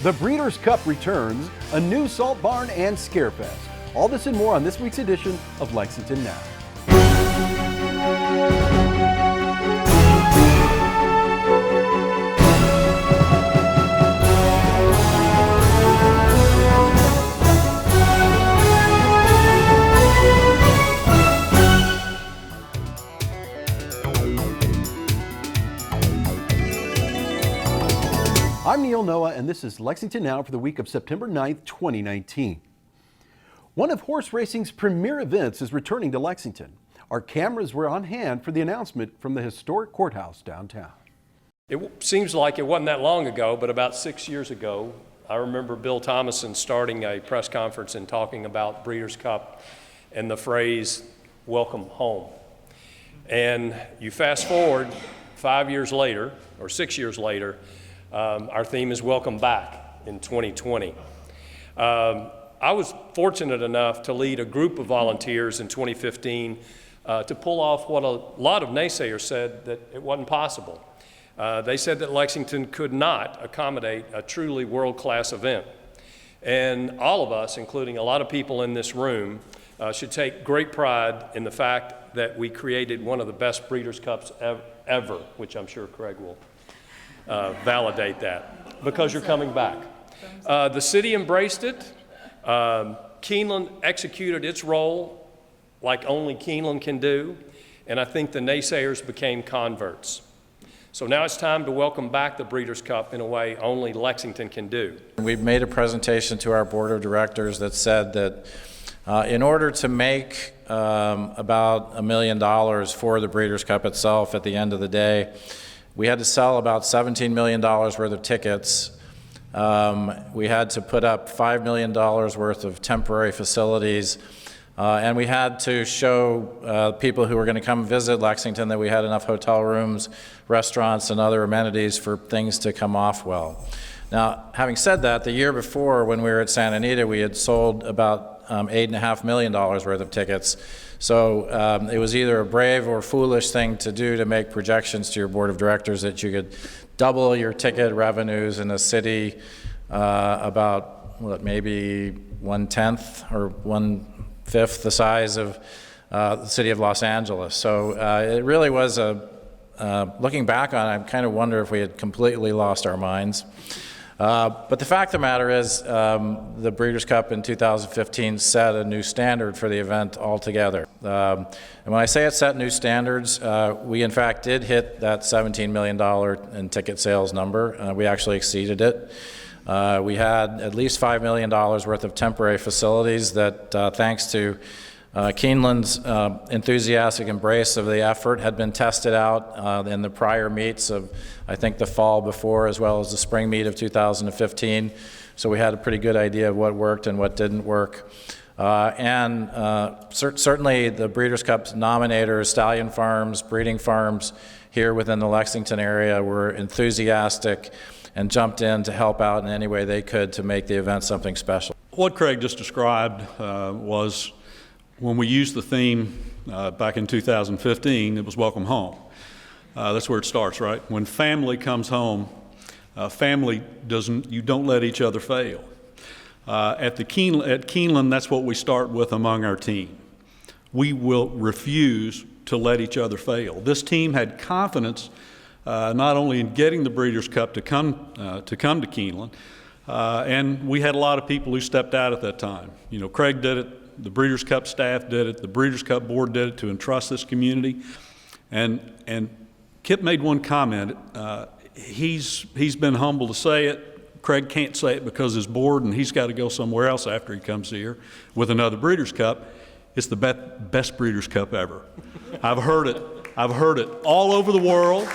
The Breeders' Cup returns, a new salt barn, and Scarefest. All this and more on this week's edition of Lexington Now. I'm Neil Noah, and this is Lexington Now for the week of September 9th, 2019. One of horse racing's premier events is returning to Lexington. Our cameras were on hand for the announcement from the historic courthouse downtown. It seems like it wasn't that long ago, but about 6 years ago, I remember Bill Thomason starting a press conference and talking about Breeders' Cup and the phrase, "welcome home." And you fast forward 5 years later, or 6 years later, our theme is welcome back in 2020. I was fortunate enough to lead a group of volunteers in 2015 to pull off what a lot of naysayers said that it wasn't possible. They said that Lexington could not accommodate a truly world-class event. And all of us, including a lot of people in this room, should take great pride in the fact that we created one of the best Breeders' Cups ever, which I'm sure Craig will validate that, because you're coming back. The city embraced it. Keeneland executed its role like only Keeneland can do, and I think the naysayers became converts. So now it's time to welcome back the Breeders' Cup in a way only Lexington can do. We've made a presentation to our board of directors that said that in order to make about $1 million for the Breeders' Cup itself at the end of the day, we had to sell about $17 million worth of tickets. We had to put up $5 million worth of temporary facilities, and we had to show people who were going to come visit Lexington that we had enough hotel rooms, restaurants, and other amenities for things to come off well. Now, having said that, the year before, when we were at Santa Anita, we had sold about $8.5 million worth of tickets. So it was either a brave or foolish thing to do to make projections to your board of directors that you could double your ticket revenues in a city about, what, maybe 1/10 or 1/5 the size of the city of Los Angeles. So it really was looking back on it, I kind of wonder if we had completely lost our minds. But the fact of the matter is, the Breeders' Cup in 2015 set a new standard for the event altogether. And when I say it set new standards, we in fact did hit that $17 million in ticket sales number. We actually exceeded it. We had at least $5 million worth of temporary facilities that, thanks to Keeneland's enthusiastic embrace of the effort, had been tested out in the prior meets of, I think, the fall before, as well as the spring meet of 2015. So we had a pretty good idea of what worked and what didn't work. Certainly the Breeders' Cup's nominators, stallion farms, breeding farms here within the Lexington area, were enthusiastic and jumped in to help out in any way they could to make the event something special. What Craig just described was when we used the theme back in 2015, it was welcome home. That's where it starts, right? When family comes home, you don't let each other fail. At Keeneland, that's what we start with among our team. We will refuse to let each other fail. This team had confidence not only in getting the Breeders' Cup to come to Keeneland, and we had a lot of people who stepped out at that time. You know, Craig did it. The Breeders' Cup staff did it. The Breeders' Cup board did it to entrust this community. And Kip made one comment. He's been humble to say it. Craig can't say it because his board, and he's got to go somewhere else after he comes here with another Breeders' Cup. It's the best Breeders' Cup ever. I've heard it. I've heard it all over the world.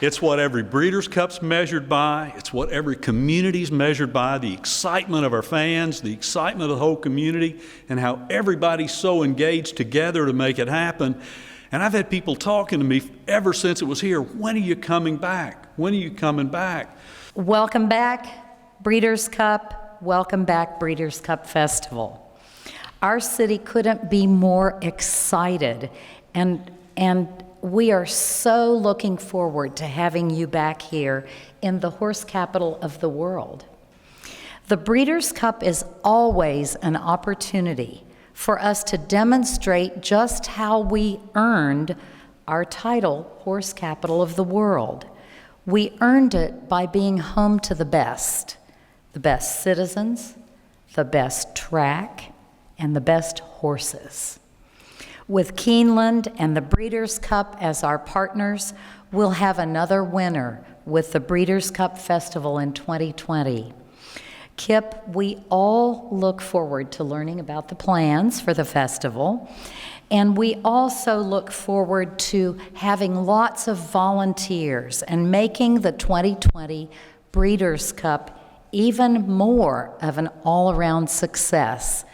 It's what every Breeders' Cup's measured by. It's what every community's measured by, the excitement of our fans, the excitement of the whole community, and how everybody's so engaged together to make it happen. And I've had people talking to me ever since it was here, when are you coming back? When are you coming back? Welcome back, Breeders' Cup. Welcome back, Breeders' Cup Festival. Our city couldn't be more excited and we are so looking forward to having you back here in the horse capital of the world. The Breeders' Cup is always an opportunity for us to demonstrate just how we earned our title, Horse Capital of the World. We earned it by being home to the best citizens, the best track, and the best horses. With Keeneland and the Breeders' Cup as our partners, we'll have another winner with the Breeders' Cup Festival in 2020. Kip, we all look forward to learning about the plans for the festival, and we also look forward to having lots of volunteers and making the 2020 Breeders' Cup even more of an all-around success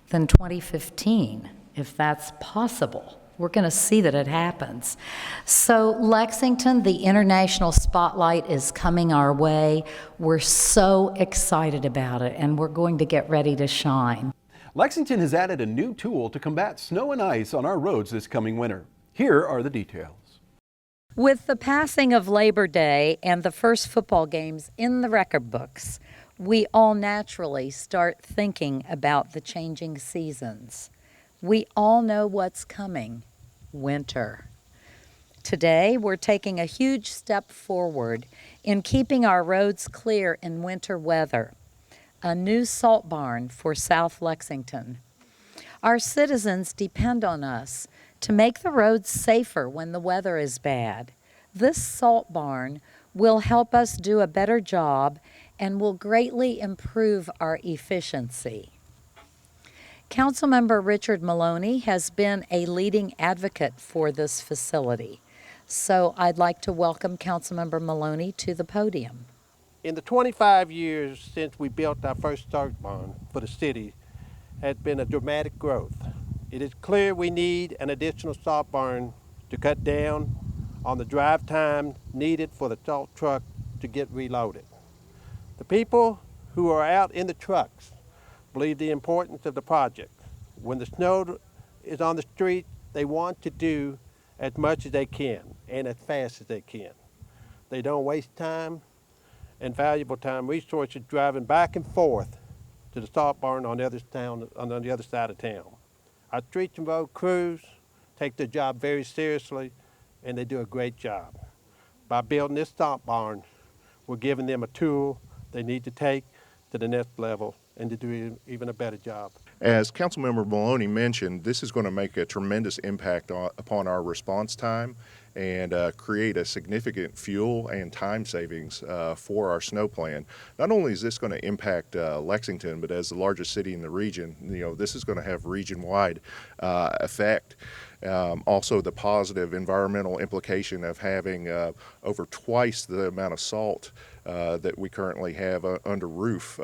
than 2015, if that's possible. We're going to see that it happens. So Lexington, the international spotlight is coming our way. We're so excited about it, and we're going to get ready to shine. Lexington has added a new tool to combat snow and ice on our roads this coming winter. Here are the details. With the passing of Labor Day and the first football games in the record books, we all naturally start thinking about the changing seasons. We all know what's coming: winter. Today, we're taking a huge step forward in keeping our roads clear in winter weather. A new salt barn for South Lexington. Our citizens depend on us to make the roads safer when the weather is bad. This salt barn will help us do a better job and will greatly improve our efficiency. Councilmember Richard Maloney has been a leading advocate for this facility. So I'd like to welcome Councilmember Maloney to the podium. In the 25 years since we built our first salt barn for the city, has been a dramatic growth. It is clear we need an additional salt barn to cut down on the drive time needed for the salt truck to get reloaded. The people who are out in the trucks believe the importance of the project. When the snow is on the street, they want to do as much as they can and as fast as they can. They don't waste time and valuable time resources driving back and forth to the salt barn on the other side of town. Our streets and road crews take their job very seriously, and they do a great job. By building this salt barn, we're giving them a tool they need to take to the next level and to do even a better job. As Councilmember Maloney mentioned, this is going to make a tremendous impact upon our response time and create a significant fuel and time savings for our snow plan. Not only is this going to impact Lexington, but as the largest city in the region, this is going to have region-wide effect. Also, the positive environmental implication of having over twice the amount of salt that we currently have under roof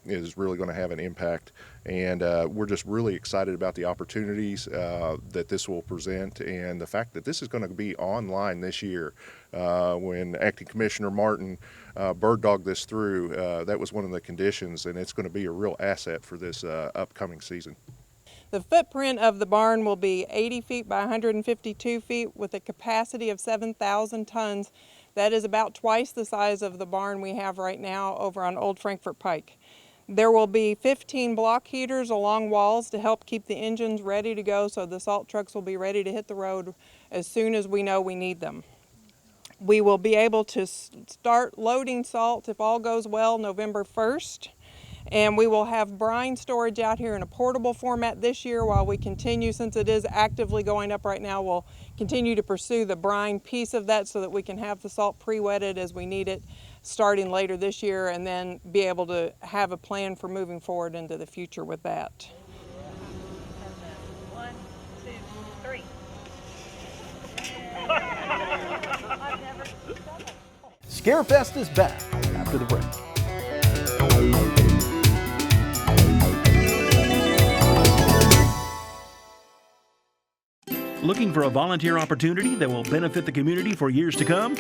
is really going to have an impact. And we're just really excited about the opportunities that this will present, and the fact that this is going to be online this year. When Acting Commissioner Martin bird dogged this through, that was one of the conditions, and it's going to be a real asset for this upcoming season. The footprint of the barn will be 80 feet by 152 feet with a capacity of 7,000 tons. That is about twice the size of the barn we have right now over on Old Frankfort Pike. There will be 15 block heaters along walls to help keep the engines ready to go, so the salt trucks will be ready to hit the road as soon as we know we need them. We will be able to start loading salt, if all goes well, November 1st. And we will have brine storage out here in a portable format this year while we continue, since it is actively going up right now, we'll continue to pursue the brine piece of that so that we can have the salt pre-wetted as we need it starting later this year, and then be able to have a plan for moving forward into the future with that. 1, 2, 3. Scarefest is back after the break. Looking for a volunteer opportunity that will benefit the community for years to come?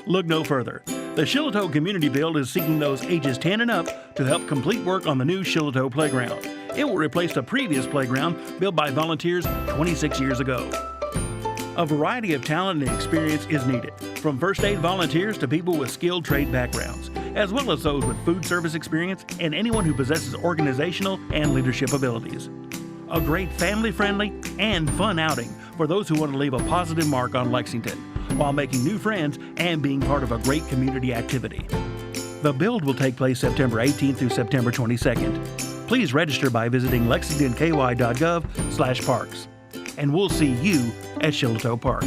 Look no further. The Shillito Community Build is seeking those ages 10 and up to help complete work on the new Shillito playground. It will replace the previous playground built by volunteers 26 years ago. A variety of talent and experience is needed, from first aid volunteers to people with skilled trade backgrounds, as well as those with food service experience and anyone who possesses organizational and leadership abilities. A great family-friendly and fun outing for those who want to leave a positive mark on Lexington while making new friends and being part of a great community activity. The build will take place September 18th through September 22nd. Please register by visiting lexingtonky.gov/parks. And we'll see you at Shillito Park.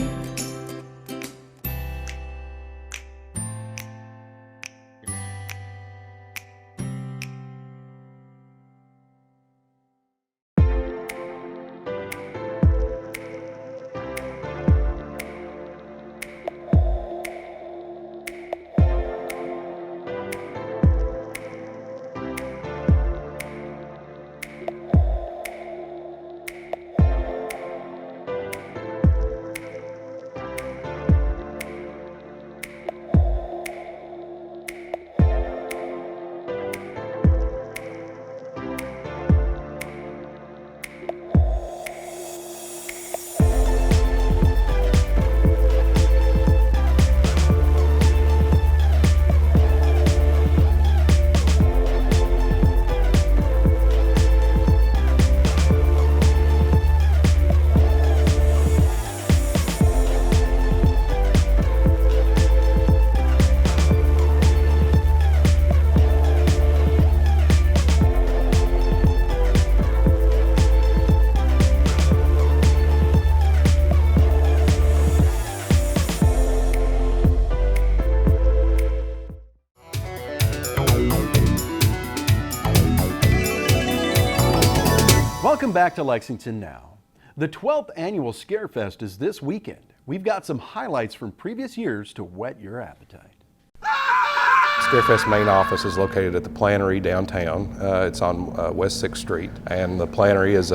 Welcome back to Lexington Now. The 12th annual Scarefest is this weekend. We've got some highlights from previous years to whet your appetite. Scarefest main office is located at the Plannery downtown. It's on West 6th Street, and the Plannery is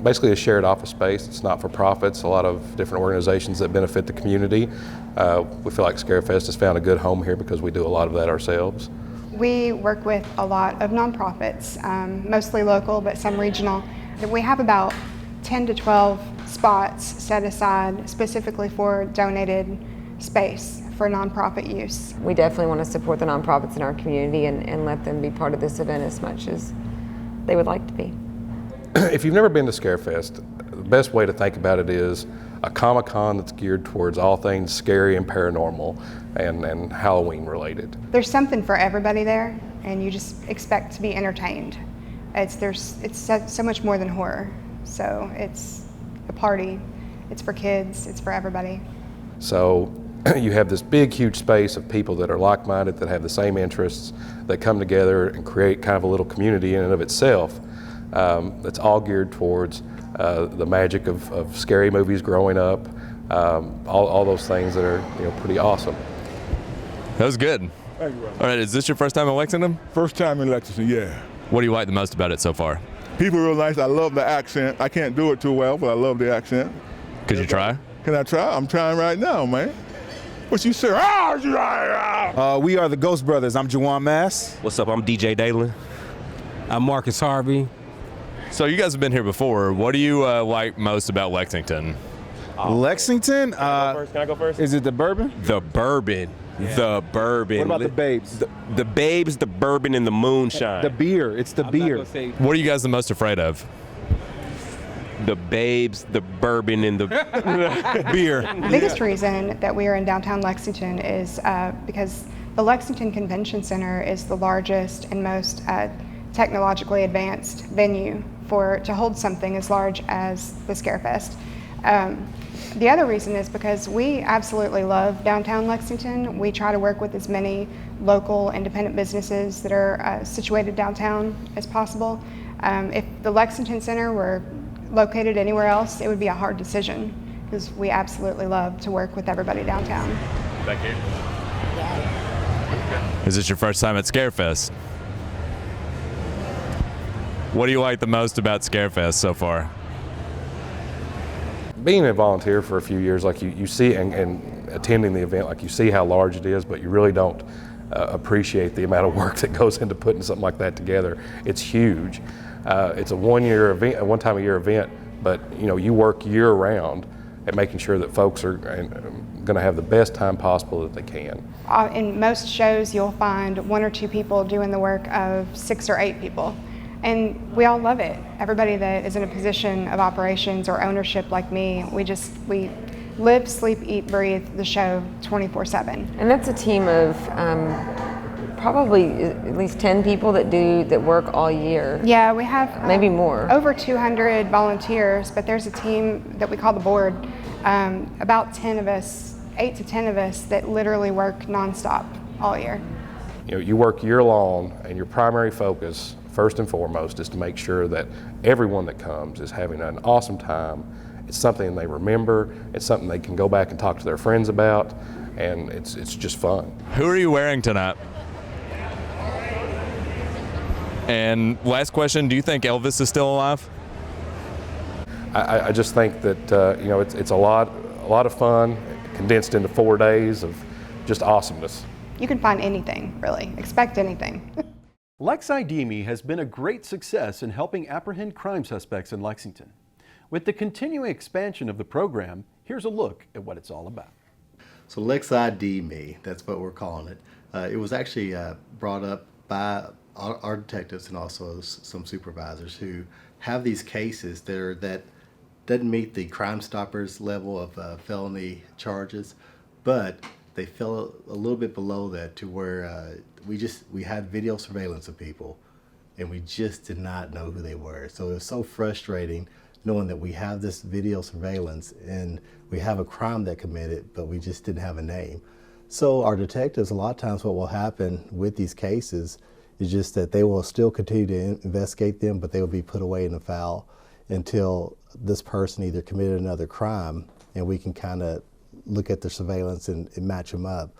basically a shared office space. It's not for profits, a lot of different organizations that benefit the community. We feel like Scarefest has found a good home here because we do a lot of that ourselves. We work with a lot of nonprofits, mostly local, but some regional. We have about 10 to 12 spots set aside specifically for donated space for nonprofit use. We definitely want to support the nonprofits in our community and let them be part of this event as much as they would like to be. If you've never been to Scarefest, the best way to think about it is a Comic-Con that's geared towards all things scary and paranormal and Halloween related. There's something for everybody there, and you just expect to be entertained. It's so much more than horror. So it's a party, it's for kids, it's for everybody. So you have this big, huge space of people that are like-minded, that have the same interests, that come together and create kind of a little community in and of itself that's all geared towards the magic of scary movies growing up, all those things that are pretty awesome. That was good. Thank you, Rob. All right, is this your first time in Lexington? First time in Lexington, yeah. What do you like the most about it so far? People are real nice. I love the accent. I can't do it too well, but I love the accent. Could you try? Can I try? I'm trying right now, man. What you say? We are the Ghost Brothers. I'm Jawan Mass. What's up? I'm DJ Dalen. I'm Marcus Harvey. So you guys have been here before. What do you like most about Lexington? Lexington? Can I go first? Is it the bourbon? The bourbon. Yeah. The bourbon. What about the babes? The babes, the bourbon, and the moonshine. The beer. It's the beer. What are you guys the most afraid of? The babes, the bourbon, and the beer. The biggest reason that we are in downtown Lexington is because the Lexington Convention Center is the largest and most technologically advanced venue to hold something as large as the Scarefest. The other reason is because we absolutely love downtown Lexington. We try to work with as many local independent businesses that are situated downtown as possible. If the Lexington Center were located anywhere else, it would be a hard decision because we absolutely love to work with everybody downtown. Thank you. Is this your first time at Scarefest? What do you like the most about Scarefest so far? Being a volunteer for a few years, like you see and attending the event, like you see how large it is, but you really don't appreciate the amount of work that goes into putting something like that together. It's huge. It's a one-time a year event, but you work year round at making sure that folks are going to have the best time possible that they can. In most shows, you'll find 1 or 2 people doing the work of 6 or 8 people. And we all love it. Everybody that is in a position of operations or ownership like me, we live, sleep, eat, breathe the show 24/7. And that's a team of probably at least 10 people that work all year. Yeah, we have maybe more. Over 200 volunteers, but there's a team that we call the board, about 10 of us, 8 to 10 of us that literally work nonstop all year. You know, you work year long, and your primary focus, first and foremost, is to make sure that everyone that comes is having an awesome time. It's something they remember, it's something they can go back and talk to their friends about, and it's just fun. Who are you wearing tonight? And last question, do you think Elvis is still alive? I just think that you know, it's a lot of fun condensed into 4 days of just awesomeness. You can find anything, really. Expect anything. Lex ID Me has been a great success in helping apprehend crime suspects in Lexington. With the continuing expansion of the program, here's a look at what it's all about. So Lex ID Me, that's what we're calling it. It was actually brought up by our detectives and also some supervisors who have these cases that doesn't meet the Crime Stoppers level of felony charges, but they fell a little bit below that to where we had video surveillance of people and we just did not know who they were. So it was so frustrating knowing that we have this video surveillance and we have a crime that committed, but we just didn't have a name. So our detectives, a lot of times what will happen with these cases is just that they will still continue to investigate them, but they will be put away in the file until this person either committed another crime and we can kind of look at their surveillance and match them up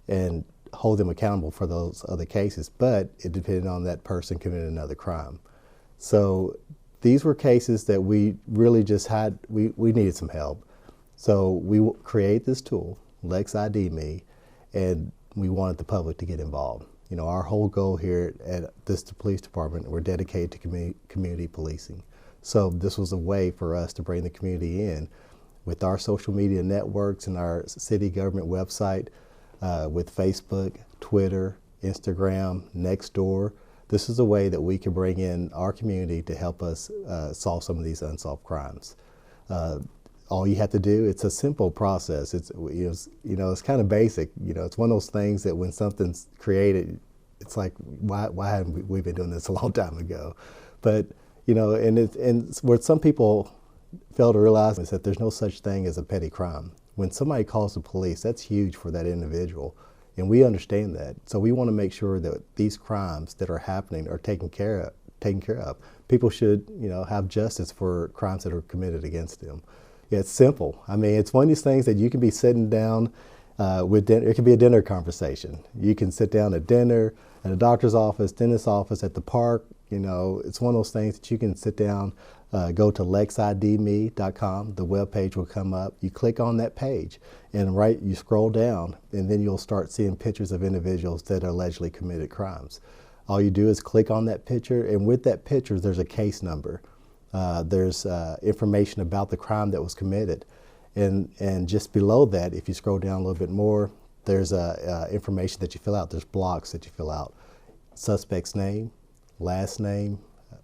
and hold them accountable for those other cases, but it depended on that person committed another crime. So these were cases that we really just had, we needed some help. So we create this tool, Lex ID Me, and we wanted the public to get involved. You know, our whole goal here at this police department, we're dedicated to community policing. So this was a way for us to bring the community in with our social media networks and our city government website, with Facebook, Twitter, Instagram, Nextdoor. This is a way that we can bring in our community to help us solve some of these unsolved crimes. All you have to do, it's a simple process. It's it's kind of basic. You know, it's one of those things that when something's created, it's like, why haven't we been doing this a long time ago? But you know, and what some people fail to realize is that there's no such thing as a petty crime. When somebody calls the police, that's huge for that individual, and we understand that. So we want to make sure that these crimes that are happening are taken care of. People should, you know, have justice for crimes that are committed against them. Yeah, it's simple. I mean, it's one of these things that you can be sitting down with dinner. It can be a dinner conversation. You can sit down at dinner, at a doctor's office, dentist's office, at the park. You know, it's one of those things that you can sit down, go to lexidme.com. The web page will come up. You click on that page, and you scroll down, and then you'll start seeing pictures of individuals that allegedly committed crimes. All you do is click on that picture, and with that picture, there's a case number. There's information about the crime that was committed. And just below that, if you scroll down a little bit more, there's information that you fill out. There's blocks that you fill out. Suspect's name, last name,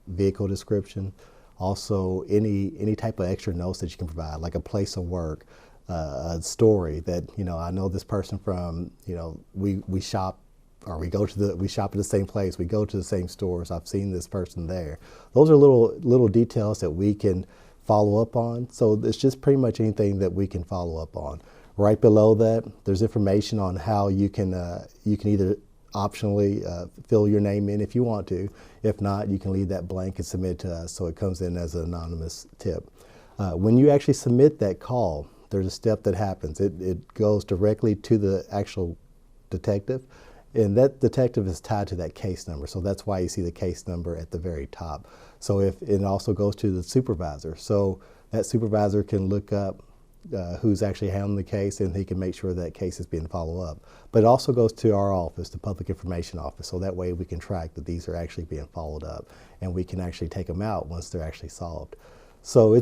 vehicle description, also any type of extra notes that you can provide, like a place of work, a story that, you know, I know this person from, you know, we shop, or we shop at the same place, we go to the same stores, I've seen this person there. Those are little details that we can follow up on. So it's just pretty much anything that we can follow up on. Right below that, there's information on how you can either optionally fill your name in if you want to. If not, you can leave that blank and submit to us so it comes in as an anonymous tip. When you actually submit that call, there's a step that happens. It goes directly to the actual detective, and that detective is tied to that case number. So that's why you see the case number at the very top. So it also goes to the supervisor. So that supervisor can look up who's actually handling the case, and he can make sure that case is being followed up. But it also goes to our office, the Public Information Office, so that way we can track that these are actually being followed up, and we can actually take them out once they're actually solved. So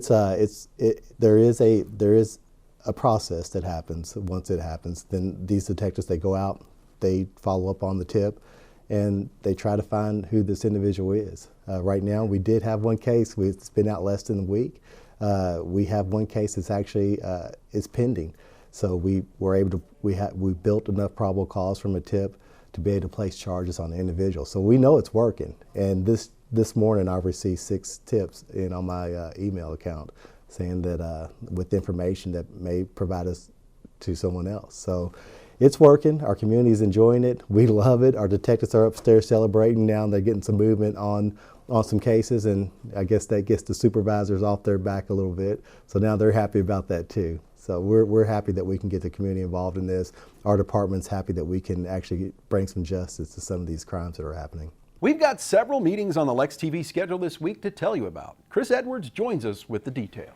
there is a process that happens. Once it happens, then these detectives, they go out, they follow up on the tip, and they try to find who this individual is. Right now, we did have one case. It's been out less than a week. We have one case that's actually is pending. So we were able to, we built enough probable cause from a tip to be able to place charges on the individual. So we know it's working. And this morning, I've received 6 tips on my email account saying that with information that may provide us to someone else. So it's working. Our community is enjoying it. We love it. Our detectives are upstairs celebrating now, and they're getting some movement on some cases, and I guess that gets the supervisors off their back a little bit. So now they're happy about that too. So we're happy that we can get the community involved in this. Our department's happy that we can actually bring some justice to some of these crimes that are happening. We've got several meetings on the Lex TV schedule this week to tell you about. Chris Edwards joins us with the details.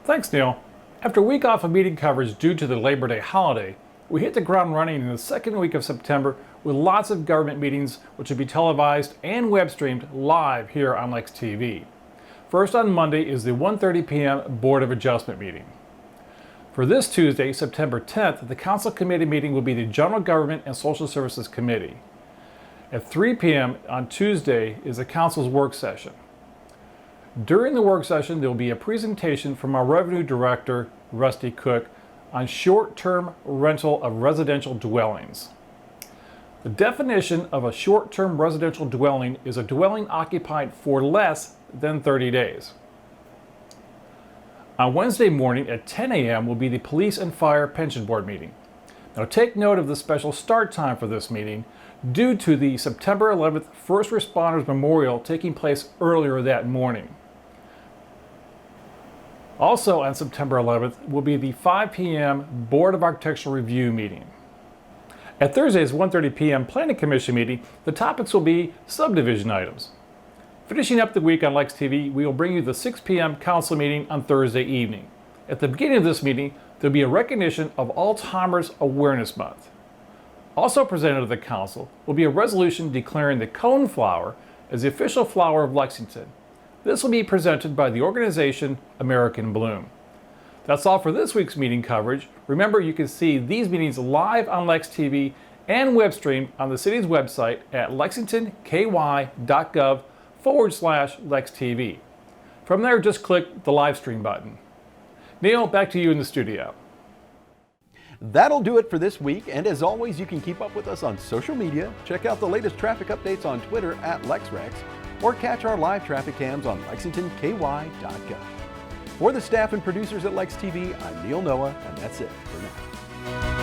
Thanks, Neil. After a week off of meeting coverage due to the Labor Day holiday, we hit the ground running in the second week of September with lots of government meetings which will be televised and web streamed live here on Lex TV. First on Monday is the 1:30 p.m. Board of Adjustment meeting. For this Tuesday, September 10th, the Council Committee meeting will be the General Government and Social Services Committee. At 3 p.m. on Tuesday is the Council's work session. During the work session, there will be a presentation from our Revenue Director, Rusty Cook, on short-term rental of residential dwellings. The definition of a short-term residential dwelling is a dwelling occupied for less than 30 days. On Wednesday morning at 10 a.m. will be the Police and Fire Pension Board meeting. Now take note of the special start time for this meeting due to the September 11th First Responders Memorial taking place earlier that morning. Also on September 11th will be the 5 p.m. Board of Architectural Review meeting. At Thursday's 1:30 p.m. Planning Commission meeting, the topics will be subdivision items. Finishing up the week on Lex TV, we will bring you the 6 p.m. council meeting on Thursday evening. At the beginning of this meeting, there will be a recognition of Alzheimer's Awareness Month. Also presented to the council will be a resolution declaring the coneflower as the official flower of Lexington. This will be presented by the organization American Bloom. That's all for this week's meeting coverage. Remember, you can see these meetings live on Lex TV and web streamed on the city's website at lexingtonky.gov/Lex TV. From there, just click the live stream button. Neil, back to you in the studio. That'll do it for this week, and as always, you can keep up with us on social media, check out the latest traffic updates on Twitter at LexRex, or catch our live traffic cams on lexingtonky.gov. For the staff and producers at Lex TV, I'm Neil Noah, and that's it for now.